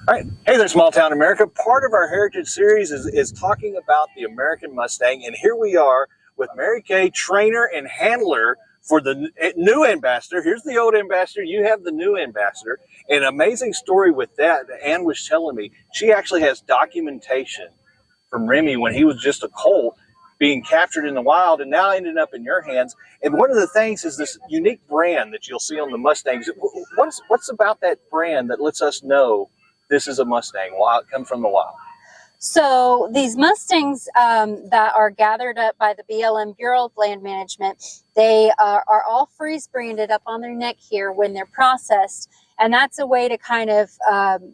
All right. Hey there, Small Town America. Part of our Heritage series is talking about the American Mustang. And here we are with Mary Kay, trainer and handler for the new ambassador. Here's the old ambassador. You have the new ambassador. An amazing story with that. Ann was telling me she actually has documentation from Remy when he was just a colt being captured in the wild and now ended up in your hands. And one of the things is this unique brand that you'll see on the Mustangs. What's about that brand that lets us know this is a Mustang? Wild, come from the wild. So these Mustangs that are gathered up by the BLM Bureau of Land Management, they are all freeze branded up on their neck here when they're processed. And that's a way to kind of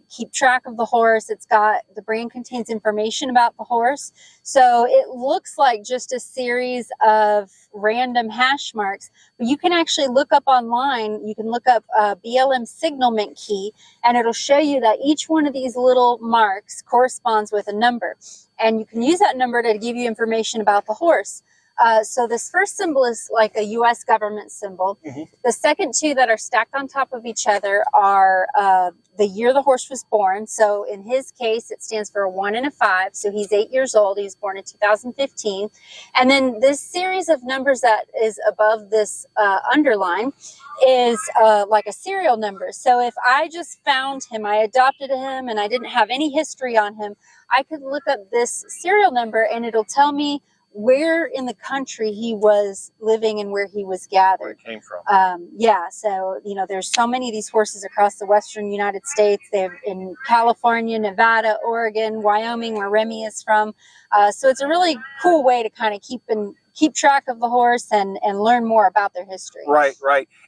keep track of the horse. The brand contains information about the horse. So it looks like just a series of random hash marks, but you can actually look up online. You can look up BLM signalment key, and it'll show you that each one of these little marks corresponds with a number. And you can use that number to give you information about the horse. So this first symbol is like a U.S. government symbol. Mm-hmm. The second two that are stacked on top of each other are the year the horse was born. So in his case, it stands for a 1 and a 5. So he's 8 years old. He was born in 2015. And then this series of numbers that is above this underline is like a serial number. So if I just found him, I adopted him, and I didn't have any history on him, I could look up this serial number and it'll tell me where in the country he was living and where he was gathered. Where it came from. So, there's so many of these horses across the western United States. They're in California, Nevada, Oregon, Wyoming, where Remy is from. So it's a really cool way to kind of keep track of the horse and learn more about their history. Right.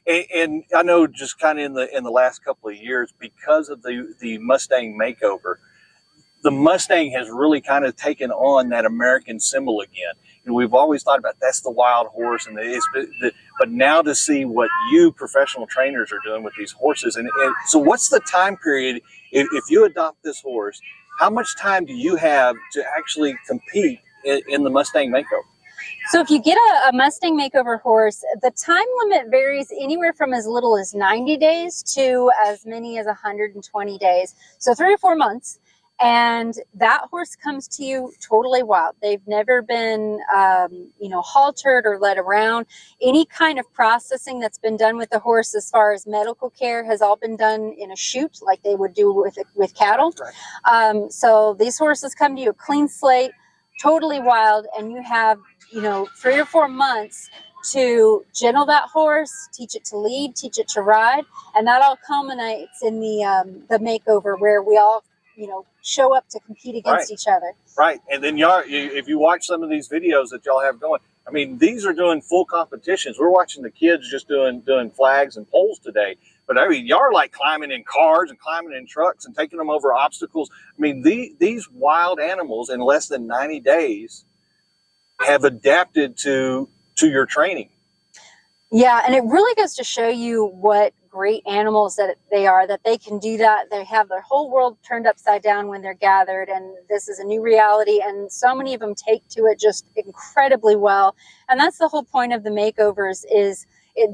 And I know just kind of in the last couple of years, because of the Mustang makeover, the Mustang has really kind of taken on that American symbol again. And we've always thought about that's the wild horse, but now to see what you professional trainers are doing with these horses. And so what's the time period if you adopt this horse? How much time do you have to actually compete in the Mustang makeover? So if you get a Mustang makeover horse, the time limit varies anywhere from as little as 90 days to as many as 120 days. So 3 or 4 months. And that horse comes to you totally wild. They've never been, haltered or led around. Any kind of processing that's been done with the horse as far as medical care has all been done in a chute like they would do with cattle. Right. So these horses come to you a clean slate, totally wild, and you have, 3 or 4 months to gentle that horse, teach it to lead, teach it to ride. And that all culminates in the makeover where we all show up to compete against each other. Right. And then if you watch some of these videos that y'all have going, I mean, these are doing full competitions. We're watching the kids just doing flags and poles today. But I mean, y'all are like climbing in cars and climbing in trucks and taking them over obstacles. I mean, these wild animals in less than 90 days have adapted to your training. Yeah, and it really goes to show you what great animals that they are, that they can do that. They have their whole world turned upside down when they're gathered, and this is a new reality, and so many of them take to it just incredibly well. And that's the whole point of the makeovers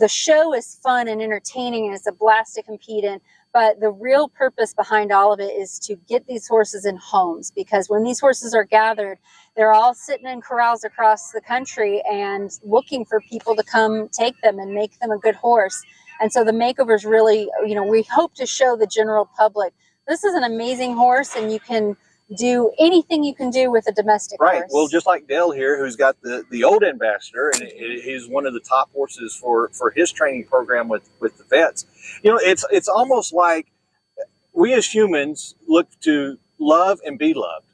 the show is fun and entertaining, and it's a blast to compete in. But the real purpose behind all of it is to get these horses in homes, because when these horses are gathered, they're all sitting in corrals across the country and looking for people to come take them and make them a good horse. And so the makeovers really, we hope to show the general public, this is an amazing horse, and you can do anything you can do with a domestic horse. Right. Well, just like Dale here, who's got the old ambassador, and he's one of the top horses for his training program with the vets. It's almost like we as humans look to love and be loved.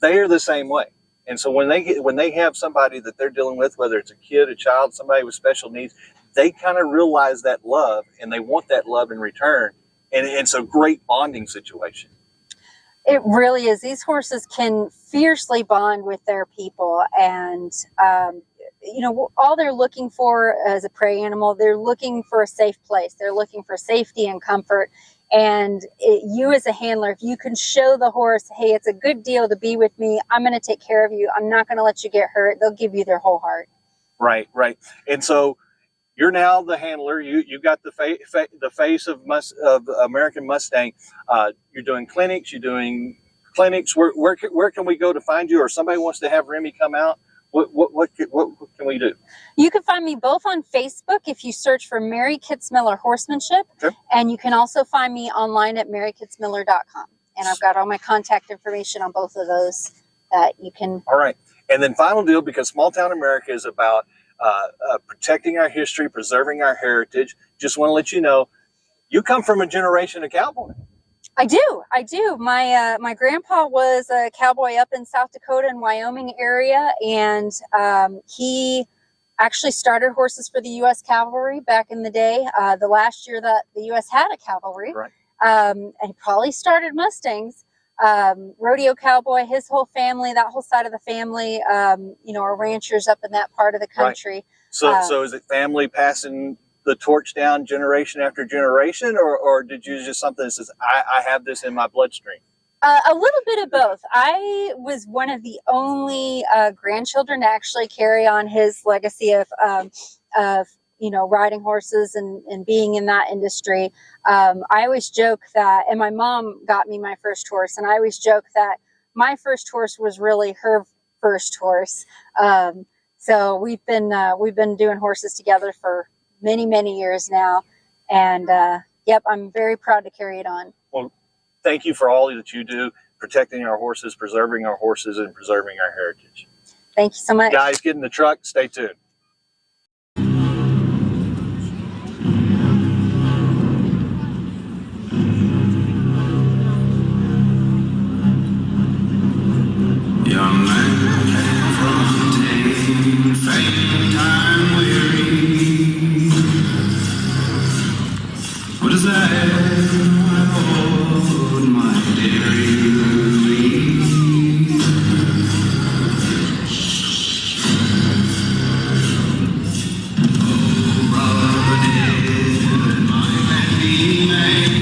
They are the same way. And so when they have somebody that they're dealing with, whether it's a kid, a child, somebody with special needs, they kind of realize that love, and they want that love in return. And it's a great bonding situation. It really is. These horses can fiercely bond with their people, and all they're looking for as a prey animal, they're looking for a safe place. They're looking for safety and comfort. And you as a handler, if you can show the horse, hey, it's a good deal to be with me, I'm going to take care of you, I'm not going to let you get hurt, they'll give you their whole heart. Right. And so you're now the handler. You got the face of American Mustang. You're doing clinics. Where can we go to find you, or somebody wants to have Remy come out? What can we do? You can find me both on Facebook if you search for Mary Kitzmiller Horsemanship, okay. And you can also find me online at marykitzmiller.com. And I've got all my contact information on both of those that you can. All right. And then final deal, because Small Town America is about protecting our history, preserving our heritage. Just want to let you know, you come from a generation of cowboys. I do. My grandpa was a cowboy up in South Dakota and Wyoming area, and he actually started horses for the U.S. Cavalry back in the day. The last year that the U.S. had a cavalry, right. And he probably started Mustangs. Rodeo cowboy, his whole family, that whole side of the family, are ranchers up in that part of the country. Right. So is it family passing the torch down generation after generation, or did you just something that says, I have this in my bloodstream? A little bit of both. I was one of the only grandchildren to actually carry on his legacy of riding horses and being in that industry. I always joke that, and my mom got me my first horse, and I always joke that my first horse was really her first horse. So we've been doing horses together for many, many years now. And I'm very proud to carry it on. Well, thank you for all that you do, protecting our horses, preserving our horses, and preserving our heritage. Thank you so much. Guys, get in the truck. Stay tuned. Young man from Tame, fame, time weary. What is that, my lord, my dearie? Oh, brother dear, my happy name.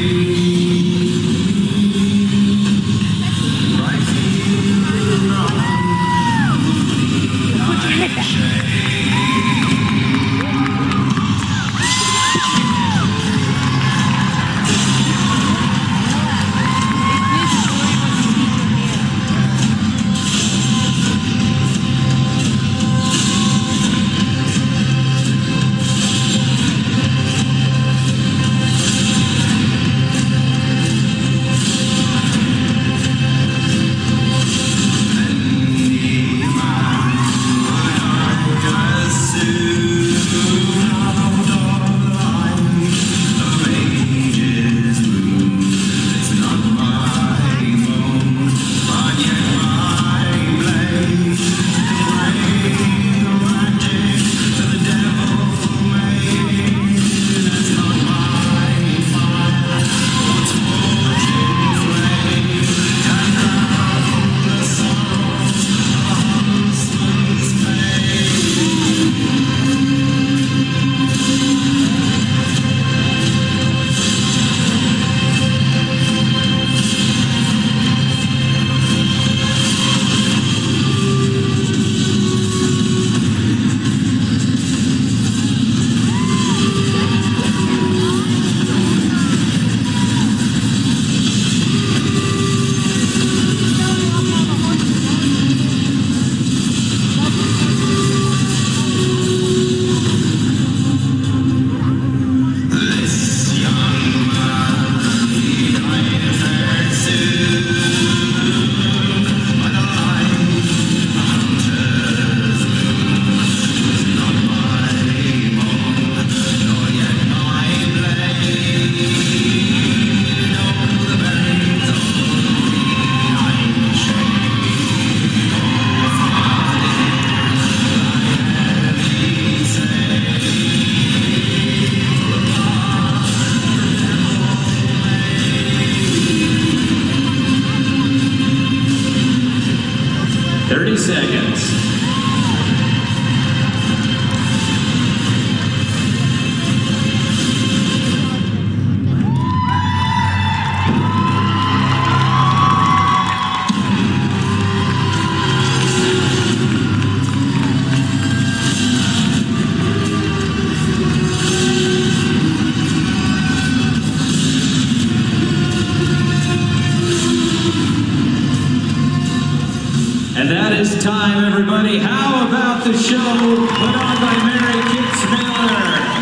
And that is time, everybody. How about the show put on by Mary Kits Miller?